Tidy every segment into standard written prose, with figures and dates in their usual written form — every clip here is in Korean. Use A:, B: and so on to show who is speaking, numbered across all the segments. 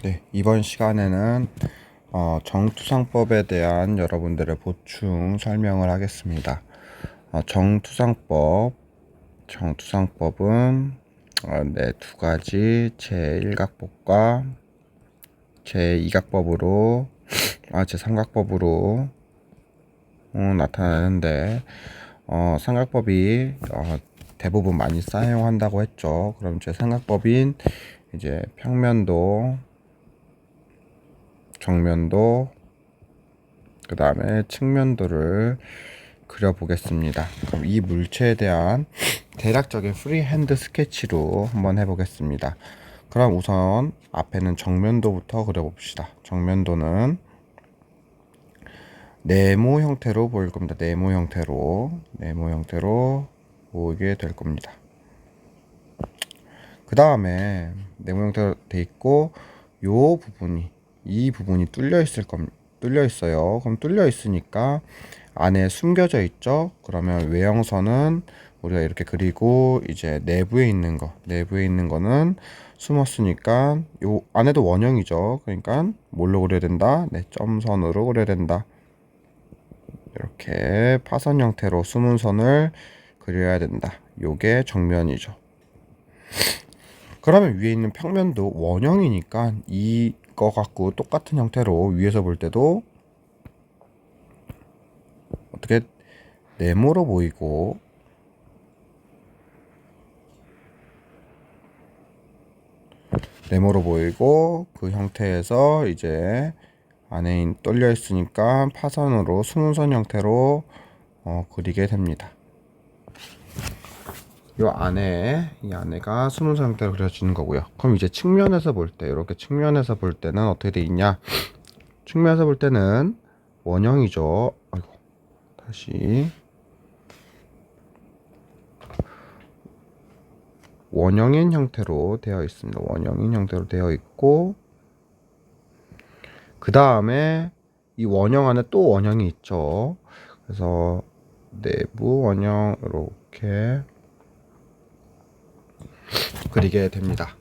A: 네, 이번 시간에는 정투상법에 대한 여러분들의 보충 설명을 하겠습니다. 정투상법은 네, 두 가지 제1각법과 제2각법으로 제3각법으로 나타나는데 삼각법이 대부분 많이 사용한다고 했죠. 그럼 제3각법인 이제 평면도, 정면도, 그 다음에 측면도를 그려보겠습니다. 그럼 이 물체에 대한 대략적인 프리핸드 스케치로 한번 해보겠습니다. 그럼 우선 앞에는 정면도부터 그려봅시다. 정면도는 네모 형태로 보일 겁니다. 네모 형태로 보이게 될 겁니다. 그 다음에 네모 형태로 돼 있고 이 부분이 뚫려 있어요. 그럼 뚫려 있으니까 안에 숨겨져 있죠. 그러면 외형선은 우리가 이렇게 그리고 이제 내부에 있는 거는 숨었으니까 요 안에도 원형이죠. 그러니까 뭘로 그려야 된다? 네, 점선으로 그려야 된다. 이렇게 파선 형태로 숨은 선을 그려야 된다. 요게 정면이죠. 그러면 위에 있는 평면도 원형이니까 이거 갖고 똑같은 형태로 위에서 볼 때도 어떻게 네모로 보이고 그 형태에서 이제 안에 뚫려 있으니까 파선으로 숨은선 형태로 그리게 됩니다. 이 안에가 숨은선 형태로 그려지는 거고요. 그럼 이제 측면에서 볼 때, 이렇게 측면에서 볼 때는 어떻게 돼 있냐? 측면에서 볼 때는 원형이죠. 아이고, 다시. 원형인 형태로 되어 있습니다. 원형인 형태로 되어 있고, 그 다음에 이 원형 안에 또 원형이 있죠. 그래서 내부 원형 이렇게 그리게 됩니다.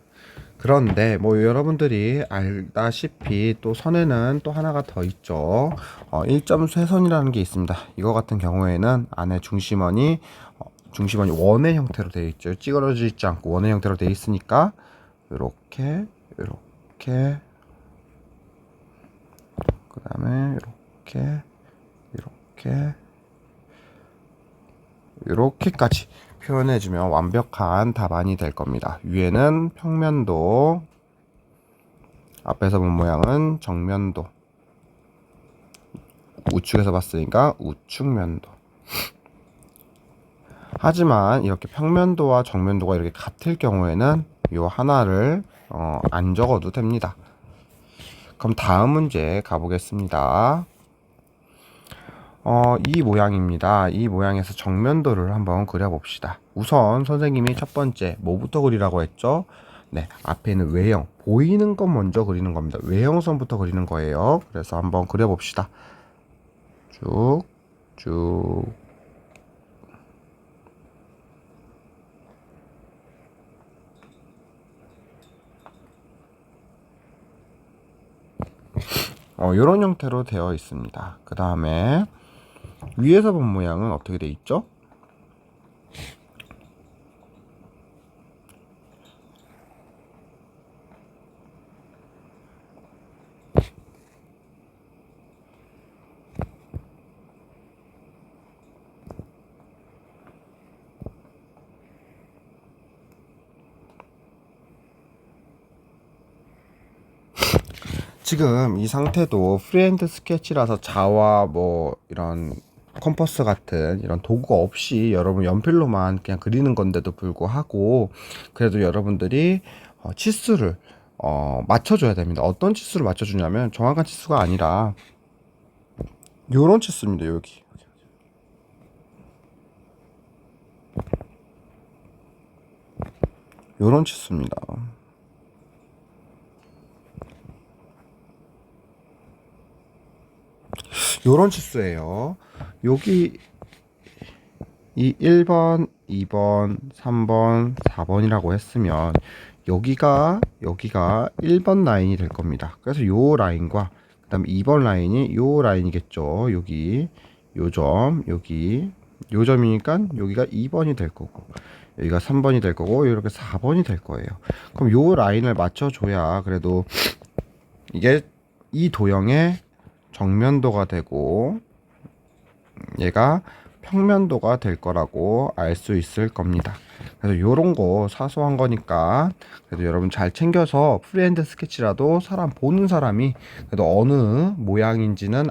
A: 그런데 뭐 여러분들이 알다시피 또 선에는 또 하나가 더 있죠. 일점 쇄선이라는 게 있습니다. 이거 같은 경우에는 안에 중심원이 원의 형태로 되어 있죠. 찌그러져 있지 않고 원의 형태로 되어 있으니까 이렇게 그 다음에 이렇게까지 표현해주면 완벽한 답안이 될 겁니다. 위에는 평면도, 앞에서 본 모양은 정면도, 우측에서 봤으니까 우측면도. 하지만 이렇게 평면도와 정면도가 이렇게 같을 경우에는 이 하나를 안 적어도 됩니다. 그럼 다음 문제 가보겠습니다. 이 모양입니다. 이 모양에서 정면도를 한번 그려봅시다. 우선 선생님이 첫 번째 뭐부터 그리라고 했죠? 네, 앞에 있는 외형, 보이는 것 먼저 그리는 겁니다. 외형선부터 그리는 거예요. 그래서 한번 그려봅시다. 쭉, 쭉. 이런 형태로 되어 있습니다. 그 다음에 위에서 본 모양은 어떻게 되어 있죠? 지금 이 상태도 프리핸드 스케치라서 자와 뭐 이런 컴퍼스 같은 이런 도구가 없이 여러분 연필로만 그냥 그리는 건데도 불구하고 그래도 여러분들이 치수를 맞춰줘야 됩니다. 어떤 치수를 맞춰주냐면 정확한 치수가 아니라 요런 치수입니다. 여기 요런 치수입니다. 요런 치수예요. 여기 이 1번, 2번, 3번, 4번이라고 했으면 여기가 1번 라인이 될 겁니다. 그래서 요 라인과 그다음에 2번 라인이 요 라인이겠죠. 여기 요 점, 여기 요 점이니까 여기가 2번이 될 거고 여기가 3번이 될 거고 이렇게 4번이 될 거예요. 그럼 요 라인을 맞춰 줘야 그래도 이게 이 도형의 정면도가 되고 얘가 평면도가 될 거라고 알 수 있을 겁니다. 그래서 요런 거 사소한 거니까 그래도 여러분 잘 챙겨서 프리핸드 스케치라도 보는 사람이 그래도 어느 모양인지는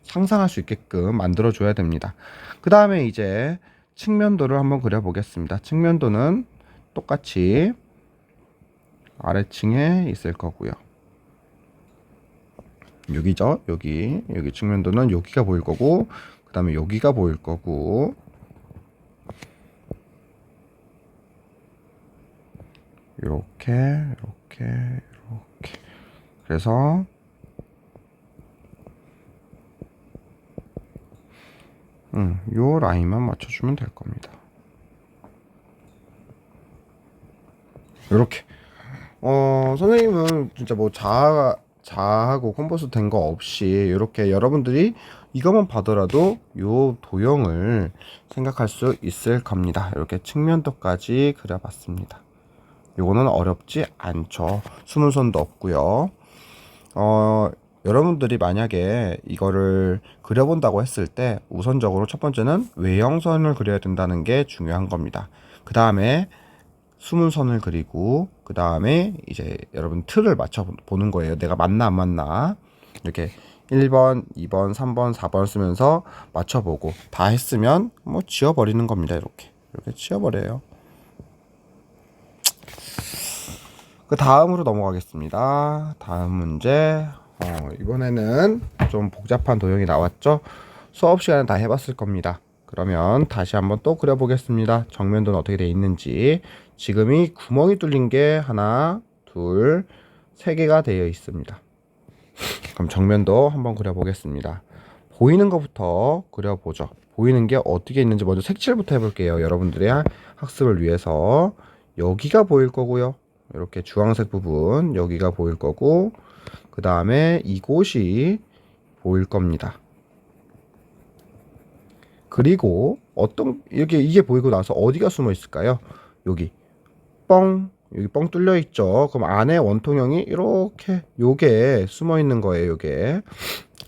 A: 상상할 수 있게끔 만들어 줘야 됩니다. 그 다음에 이제 측면도를 한번 그려 보겠습니다. 측면도는 똑같이 아래층에 있을 거고요. 여기죠. 여기 측면도는 여기가 보일 거고 그 다음에 여기가 보일 거고 이렇게 그래서 요 라인만 맞춰주면 될 겁니다. 이렇게 선생님은 진짜 뭐 자하고 컴포스 된 거 없이 이렇게 여러분들이 이것만 봐더라도 요 도형을 생각할 수 있을 겁니다. 이렇게 측면도까지 그려봤습니다. 요거는 어렵지 않죠. 수문선도 없고요. 여러분들이 만약에 이거를 그려본다고 했을 때 우선적으로 첫 번째는 외형선을 그려야 된다는 게 중요한 겁니다. 그 다음에 수문선을 그리고 그 다음에 이제 여러분 틀을 맞춰 보는 거예요. 내가 맞나 안 맞나 이렇게 1번, 2번, 3번, 4번 쓰면서 맞춰보고 다 했으면 뭐 지워버리는 겁니다. 이렇게 지워버려요. 그 다음으로 넘어가겠습니다. 다음 문제. 이번에는 좀 복잡한 도형이 나왔죠. 수업 시간에 다 해봤을 겁니다. 그러면 다시 한번 또 그려보겠습니다. 정면도는 어떻게 되어 있는지. 지금이 구멍이 뚫린 게 하나, 둘, 세 개가 되어 있습니다. 그럼 정면도 한번 그려보겠습니다. 보이는 것부터 그려보죠. 보이는 게 어떻게 있는지 먼저 색칠부터 해볼게요. 여러분들의 학습을 위해서. 여기가 보일 거고요. 이렇게 주황색 부분 여기가 보일 거고 그 다음에 이곳이 보일 겁니다. 그리고 이게 보이고 나서 어디가 숨어 있을까요? 여기 뻥 뚫려 있죠. 그럼 안에 원통형이 이렇게 요게 숨어 있는 거예요. 요게.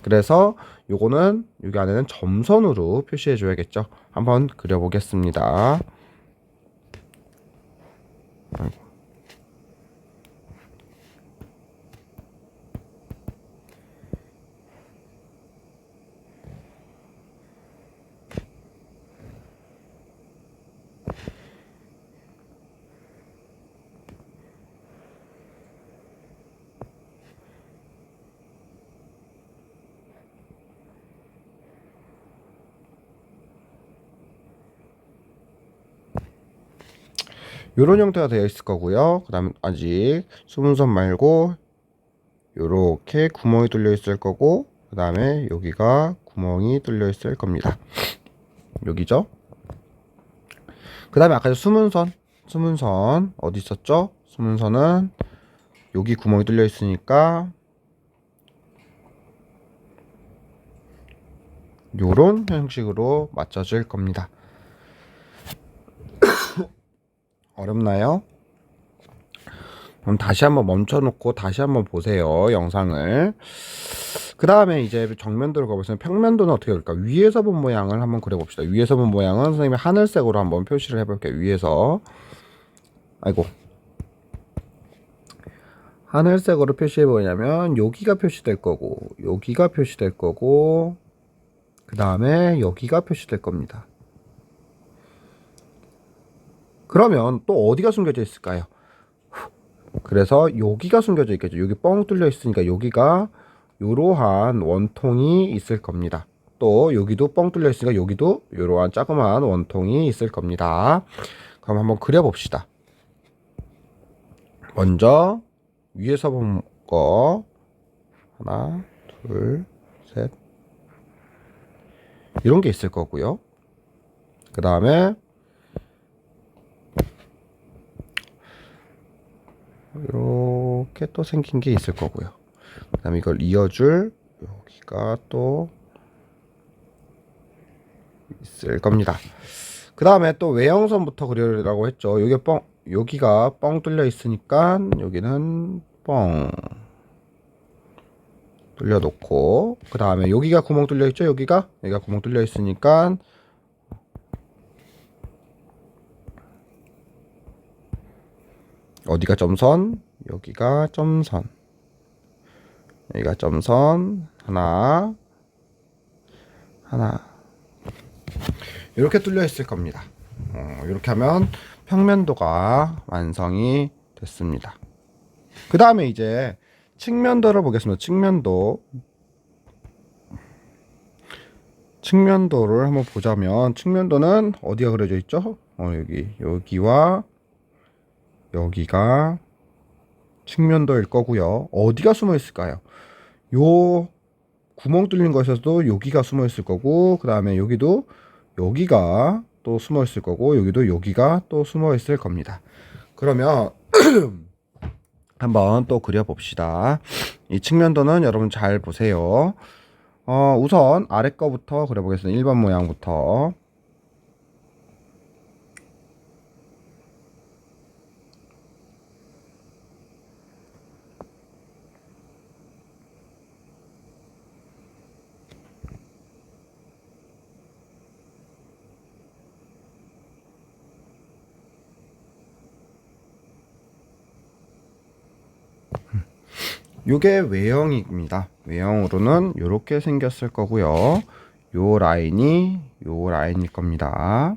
A: 그래서 요거는 여기 안에는 점선으로 표시해 줘야겠죠. 한번 그려 보겠습니다. 요런 형태가 되어 있을 거고요. 그 다음 아직 수문선 말고 요렇게 구멍이 뚫려 있을 거고 그 다음에 여기가 구멍이 뚫려 있을 겁니다. 여기죠. 그 다음에 아까 수문선 어디 있었죠? 수문선은 여기 구멍이 뚫려 있으니까 요런 형식으로 맞춰질 겁니다. 어렵나요? 그럼 다시 한번 멈춰놓고 다시 한번 보세요. 영상을. 그 다음에 이제 정면도를 가보시면 평면도는 어떻게 될까? 위에서 본 모양을 한번 그려봅시다. 위에서 본 모양은 선생님이 하늘색으로 한번 표시를 해볼게요. 위에서. 하늘색으로 표시해보냐면 여기가 표시될 거고 여기가 표시될 거고 그 다음에 여기가 표시될 겁니다. 그러면 또 어디가 숨겨져 있을까요? 그래서 여기가 숨겨져 있겠죠. 여기 뻥 뚫려 있으니까 여기가 이러한 원통이 있을 겁니다. 또 여기도 뻥 뚫려 있으니까 여기도 이러한 자그마한 원통이 있을 겁니다. 그럼 한번 그려봅시다. 먼저 위에서 본 거 하나, 둘, 셋 이런 게 있을 거고요. 그 다음에 이렇게 또 생긴 게 있을 거고요. 그 다음에 이걸 이어줄 여기가 또 있을 겁니다. 그 다음에 또 외형선부터 그리라고 했죠. 여기가 뻥 뚫려 있으니까 여기는 뻥 뚫려 놓고, 그 다음에 여기가 구멍 뚫려 있죠. 여기가 구멍 뚫려 있으니까 어디가 점선, 여기가 점선, 여기가 점선, 하나 이렇게 뚫려 있을 겁니다. 이렇게 하면 평면도가 완성이 됐습니다. 그 다음에 이제 측면도를 보겠습니다. 측면도를 한번 보자면, 측면도는 어디가 그려져 있죠? 여기와 여기가 측면도일 거고요. 어디가 숨어 있을까요? 요 구멍 뚫린 것에서도 여기가 숨어 있을 거고, 그 다음에 여기가 또 숨어 있을 거고, 여기가 또 숨어 있을 겁니다. 그러면 한번 또 그려 봅시다. 이 측면도는 여러분 잘 보세요. 우선 아래 거부터 그려 보겠습니다. 1번 모양부터. 요게 외형입니다. 외형으로는 이렇게 생겼을 거고요. 요 라인일 겁니다.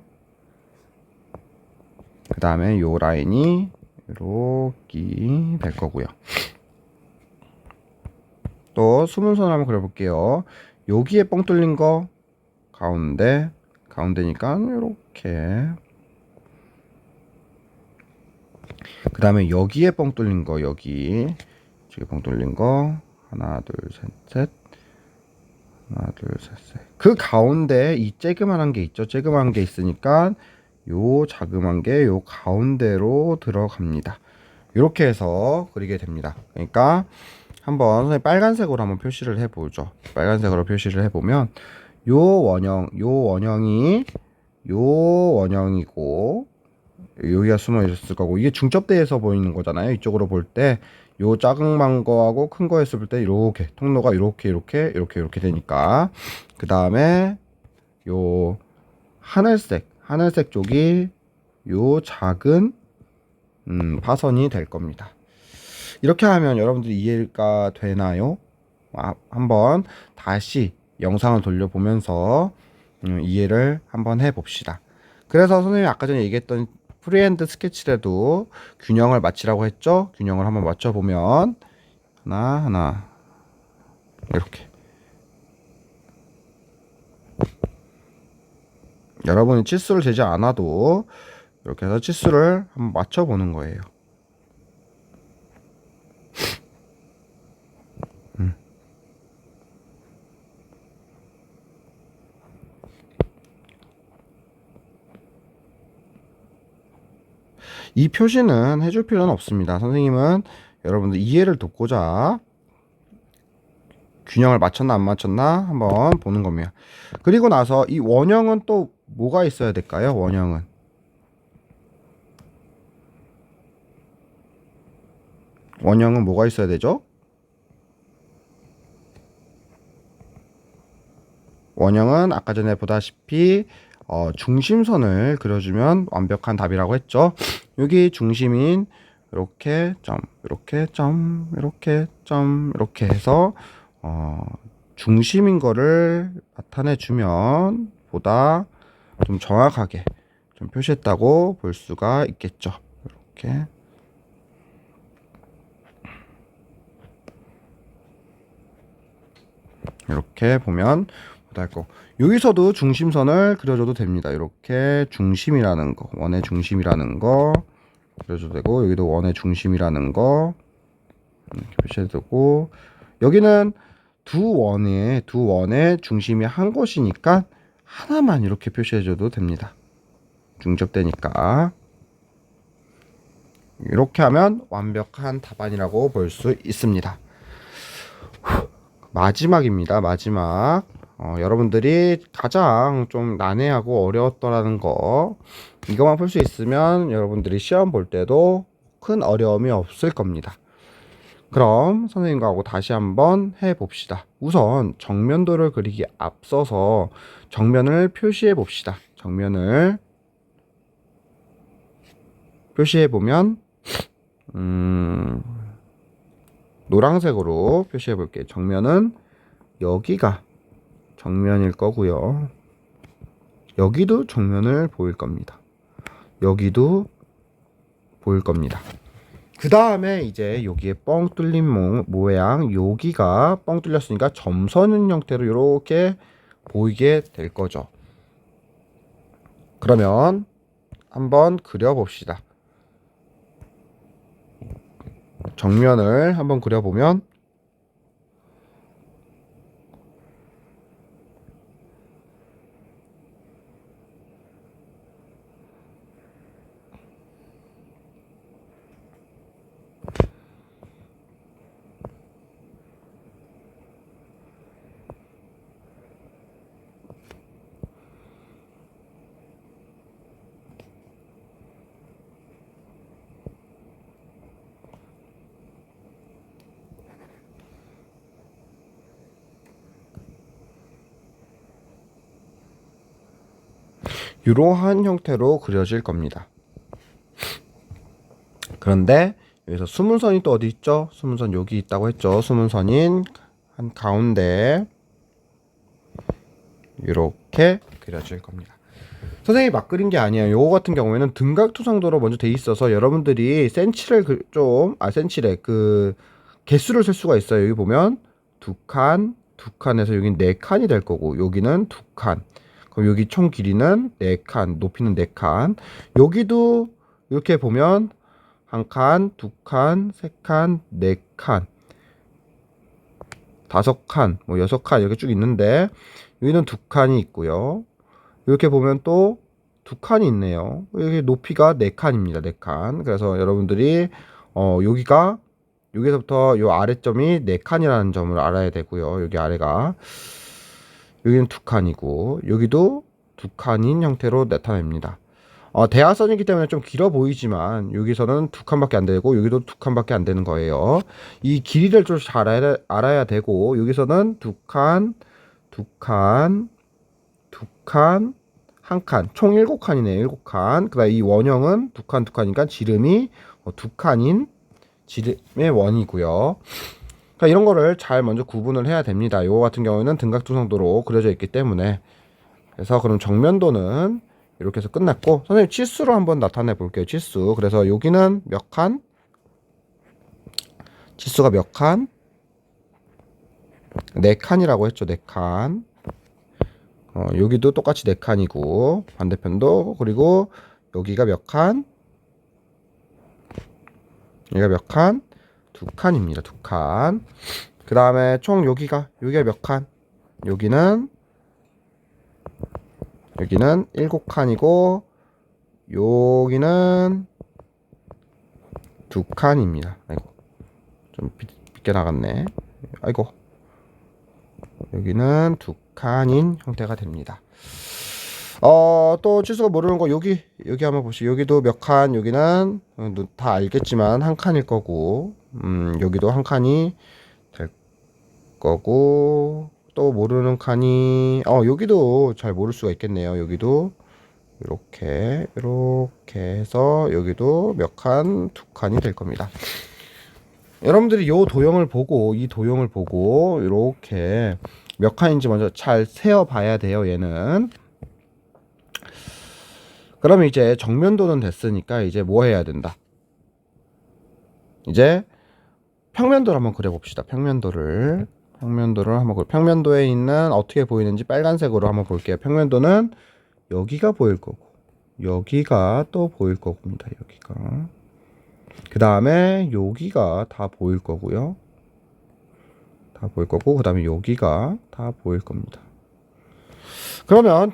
A: 그 다음에 요 라인이 이렇게 될 거고요. 또 수문선 한번 그려볼게요. 여기에 뻥 뚫린 거 가운데니까 이렇게. 그 다음에 여기에 뻥 뚫린 거, 저기 뻥 뚫린 거 하나 둘 셋 그 가운데 이 쬐그만한 게 있죠. 쬐그만한 게 있으니까 요 자그만 게 요 가운데로 들어갑니다. 이렇게 해서 그리게 됩니다. 그러니까 한번 선생님 빨간색으로 한번 표시를 해보죠. 빨간색으로 표시를 해보면 요 원형이 요 원형이고, 여기가 숨어 있을 거고, 이게 중첩대에서 보이는 거잖아요. 이쪽으로 볼 때 요 작은 거하고 큰 거 했을 때 이렇게 통로가 이렇게 되니까, 그 다음에 요 하늘색 쪽이 요 작은 파선이 될 겁니다. 이렇게 하면 여러분들이 이해가 되나요? 한번 다시 영상을 돌려보면서 이해를 한번 해봅시다. 그래서 선생님이 아까 전에 얘기했던 프리핸드 스케치라도 균형을 맞추라고 했죠? 균형을 한번 맞춰보면 하나 이렇게, 여러분이 치수를 재지 않아도 이렇게 해서 치수를 한번 맞춰보는 거예요. 이 표시는 해줄 필요는 없습니다. 선생님은 여러분들 이해를 돕고자 균형을 맞췄나 안 맞췄나 한번 보는 겁니다. 그리고 나서 이 원형은 또 뭐가 있어야 될까요? 원형은 뭐가 있어야 되죠? 원형은 아까 전에 보다시피 중심선을 그려주면 완벽한 답이라고 했죠. 여기 중심인 이렇게 이렇게 해서 중심인 거를 나타내 주면 보다 좀 정확하게 좀 표시했다고 볼 수가 있겠죠. 이렇게 보면 보다 할 거. 여기서도 중심선을 그려줘도 됩니다. 이렇게 중심이라는 거, 원의 중심이라는 거 그려줘도 되고, 여기도 원의 중심이라는 거 이렇게 표시해도 되고, 여기는 두 원의 중심이 한 곳이니까 하나만 이렇게 표시해줘도 됩니다. 중첩되니까. 이렇게 하면 완벽한 답안이라고 볼 수 있습니다. 마지막입니다. 마지막. 여러분들이 가장 좀 난해하고 어려웠더라는 거, 이것만 풀 수 있으면 여러분들이 시험 볼 때도 큰 어려움이 없을 겁니다. 그럼 선생님과 하고 다시 한번 해봅시다. 우선 정면도를 그리기 앞서서 정면을 표시해 봅시다. 정면을 표시해 보면 노란색으로 표시해 볼게요. 정면은 여기가 정면일 거고요. 여기도 정면을 보일 겁니다. 여기도 보일 겁니다. 그 다음에 이제 여기에 뻥 뚫린 모양, 여기가 뻥 뚫렸으니까 점선은 형태로 이렇게 보이게 될 거죠. 그러면 한번 그려봅시다. 정면을 한번 그려보면 이러한 형태로 그려질 겁니다. 그런데 여기서 수문선이 또 어디 있죠? 수문선 여기 있다고 했죠. 수문선인 한 가운데 이렇게 그려질 겁니다. 선생님이 막 그린 게 아니에요. 요거 같은 경우에는 등각투성도로 먼저 돼 있어서 여러분들이 센치를 센치래 그 개수를 셀 수가 있어요. 여기 보면 두 칸에서 여기 네 칸이 될 거고, 여기는 두 칸. 그럼 여기 총 길이는 네 칸, 높이는 네 칸. 여기도 이렇게 보면 한 칸, 두 칸, 세 칸, 네 칸, 다섯 칸, 뭐 여섯 칸 이렇게 쭉 있는데 여기는 두 칸이 있고요. 이렇게 보면 또 두 칸이 있네요. 여기 높이가 네 칸입니다. 네 칸. 그래서 여러분들이 여기서부터 요 아래점이 네 칸이라는 점을 알아야 되고요. 여기 아래가 여기는 두 칸이고 여기도 두 칸인 형태로 나타냅니다. 대하선이기 때문에 좀 길어 보이지만 여기서는 두 칸밖에 안 되고 여기도 두 칸밖에 안 되는 거예요. 이 길이를 좀 잘 알아야 되고, 여기서는 두 칸, 두 칸, 두 칸, 한 칸, 총 일곱 칸이네요. 일곱 칸. 그다음 이 원형은 두 칸, 두 칸이니까 지름이 두 칸인 지름의 원이고요. 그러니까 이런 거를 잘 먼저 구분을 해야 됩니다. 요거 같은 경우에는 등각투성도로 그려져 있기 때문에. 그래서 그럼 정면도는 이렇게 해서 끝났고, 선생님 치수로 한번 나타내 볼게요. 치수. 그래서 여기는 몇 칸? 치수가 몇 칸? 네 칸이라고 했죠. 네 칸. 여기도 똑같이 네 칸이고, 반대편도. 그리고 여기가 몇 칸? 여기가 몇 칸? 두 칸입니다. 두 칸. 그 다음에 총 여기가 몇 칸? 여기는 일곱 칸이고 여기는 두 칸입니다. 아이고, 좀 빗게 나갔네. 아이고, 여기는 두 칸인 형태가 됩니다. 또 치수가 모르는 거 여기 한번 보시죠. 여기도 몇 칸, 여기는 다 알겠지만 한 칸일 거고, 여기도 한 칸이 될 거고, 또 모르는 칸이 여기도 잘 모를 수가 있겠네요. 여기도 이렇게 해서 여기도 몇 칸, 두 칸이 될 겁니다. 여러분들이 이 도형을 보고 이렇게 몇 칸인지 먼저 잘 세어 봐야 돼요. 얘는. 그러면 이제 정면도는 됐으니까 이제 뭐 해야 된다? 이제 평면도를 한번 그려봅시다. 평면도를 한번 평면도에 있는 어떻게 보이는지 빨간색으로 한번 볼게요. 평면도는 여기가 보일 거고 여기가 또 보일 겁니다. 여기가. 그 다음에 여기가 다 보일 거고요. 다 보일 거고, 그 다음에 여기가 다 보일 겁니다. 그러면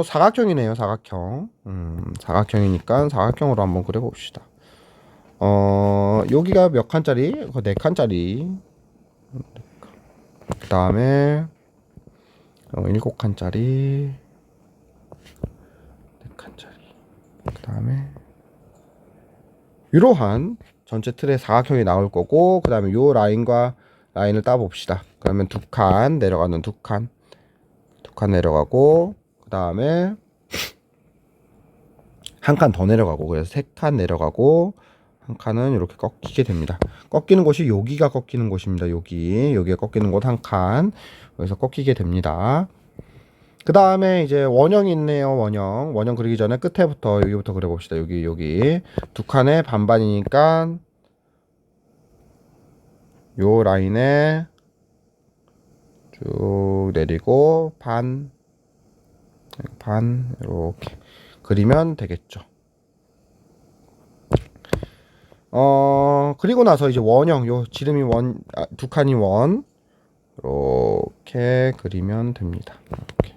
A: 사각형이네요. 사각형. 사각형이니까 사각형으로 한번 그려봅시다. 여기가 몇 칸짜리? 그거 4칸짜리. 그 다음에 7칸짜리. 4칸짜리. 그 다음에 이러한 전체 틀의 사각형이 나올 거고, 그 다음에 요 라인과 라인을 따봅시다. 그러면 2칸 내려가는 2칸 내려가고, 그 다음에 한 칸 더 내려가고, 그래서 3칸 내려가고, 한 칸은 이렇게 꺾이게 됩니다. 꺾이는 곳이 여기가 꺾이는 곳입니다. 여기가 꺾이는 곳 한 칸, 여기서 꺾이게 됩니다. 그 다음에 이제 원형이 있네요. 원형 그리기 전에 끝에부터 여기부터 그려봅시다. 여기 2칸의 반반이니까 요 라인에 쭉 내리고 반 이렇게 그리면 되겠죠. 그리고 나서 이제 원형, 요 지름이 2칸이 원 이렇게 그리면 됩니다. 이렇게.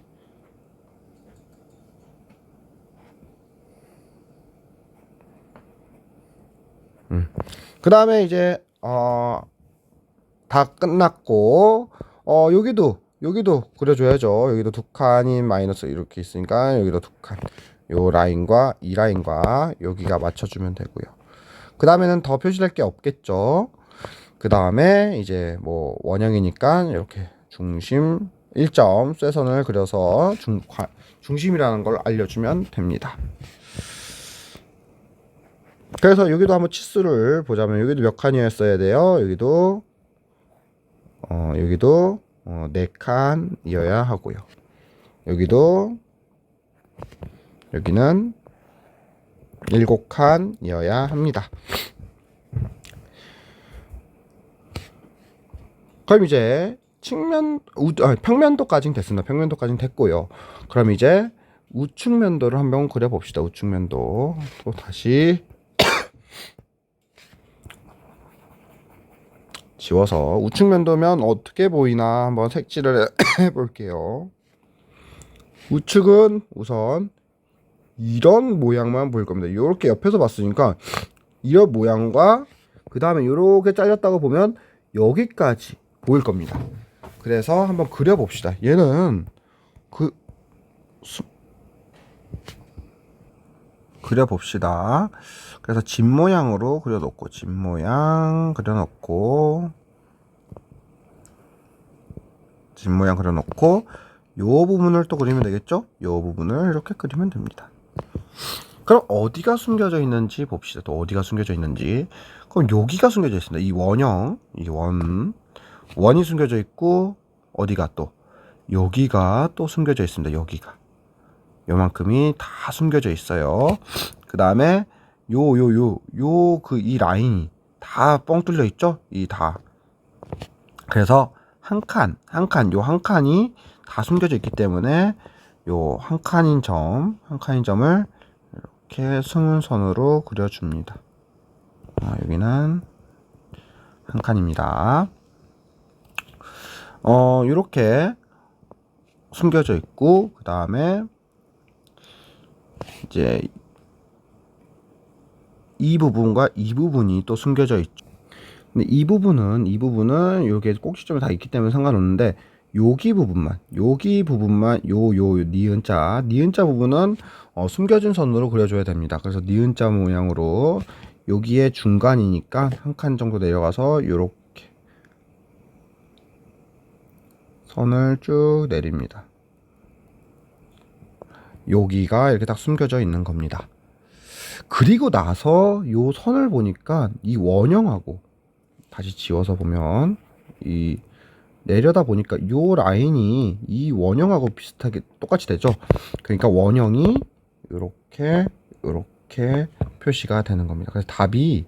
A: 그 다음에 이제 다 끝났고, 여기도 그려줘야죠. 여기도 2칸이 마이너스 이렇게 있으니까 여기도 2칸, 요 라인과 이 라인과 여기가 맞춰주면 되고요. 그 다음에는 더 표시할 게 없겠죠. 그 다음에 이제 뭐 원형이니까 이렇게 중심 1점 쇠선을 그려서 중심이라는 걸 알려주면 됩니다. 그래서 여기도 한번 치수를 보자면 여기도 몇 칸이었어야 돼요. 여기도 4칸이어야 하고요. 여기는 7칸이어야 합니다. 그럼 이제 평면도까지는 됐습니다. 평면도까지는 됐고요. 그럼 이제 우측면도를 한번 그려봅시다. 우측면도 또 다시 지워서 우측면도면 어떻게 보이나 한번 색칠을 해볼게요. 우측은 우선 이런 모양만 보일 겁니다. 이렇게 옆에서 봤으니까 이런 모양과 그 다음에 이렇게 잘렸다고 보면 여기까지 보일 겁니다. 그래서 한번 그려봅시다. 얘는 그려봅시다. 그래서 집 모양으로 그려놓고 집 모양 그려놓고 요 부분을 또 그리면 되겠죠? 요 부분을 이렇게 그리면 됩니다. 그럼 어디가 숨겨져 있는지 봅시다. 또 어디가 숨겨져 있는지. 그럼 여기가 숨겨져 있습니다. 이 원형, 원이 숨겨져 있고 어디가 또 여기가 또 숨겨져 있습니다. 여기가 요만큼이 다 숨겨져 있어요. 그 다음에 이 라인이 다 뻥 뚫려 있죠? 그래서 한 칸이 다 숨겨져 있기 때문에 요 한 칸인 점을 이렇게 수문선으로 그려줍니다. 여기는 한 칸입니다. 이렇게 숨겨져 있고, 그 다음에 이제 이 부분과 이 부분이 또 숨겨져 있죠. 근데 이 부분은 여기에 꼭지점이 다 있기 때문에 상관없는데 여기 부분만 요 니은자 부분은 숨겨진 선으로 그려줘야 됩니다. 그래서 니은자 모양으로 여기에 중간이니까 한 칸 정도 내려가서 요렇게 선을 쭉 내립니다. 여기가 이렇게 딱 숨겨져 있는 겁니다. 그리고 나서 요 선을 보니까 이 원형하고 다시 지워서 보면 이 내려다 보니까 요 라인이 이 원형하고 비슷하게 똑같이 되죠. 그러니까 원형이 이렇게 표시가 되는 겁니다. 그래서 답이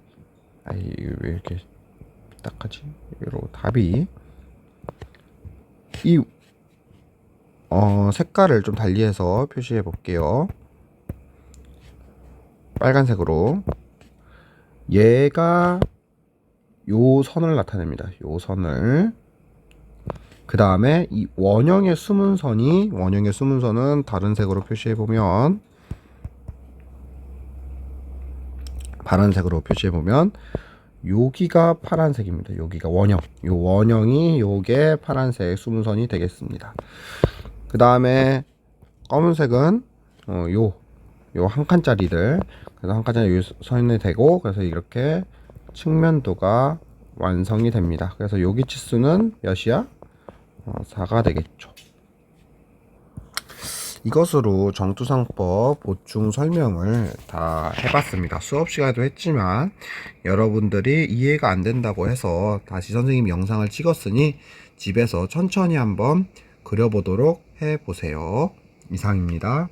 A: 왜 이렇게 딱하지? 답이 이 색깔을 좀 달리해서 표시해 볼게요. 빨간색으로 얘가 요 선을 나타냅니다. 요 선을. 그 다음에 이 원형의 수문선은 다른 색으로 표시해 보면 파란색으로 표시해 보면 여기가 파란색입니다. 여기가 원형. 요 원형이 요게 파란색 수문선이 되겠습니다. 그 다음에 검은색은 요 한 칸짜리들, 그래서 한 칸짜리 선이 되고, 그래서 이렇게 측면도가 완성이 됩니다. 그래서 여기 치수는 몇이야? 4가 되겠죠. 이것으로 정투상법 보충 설명을 다 해봤습니다. 수업 시간에도 했지만 여러분들이 이해가 안 된다고 해서 다시 선생님 영상을 찍었으니 집에서 천천히 한번 그려보도록 해보세요. 이상입니다.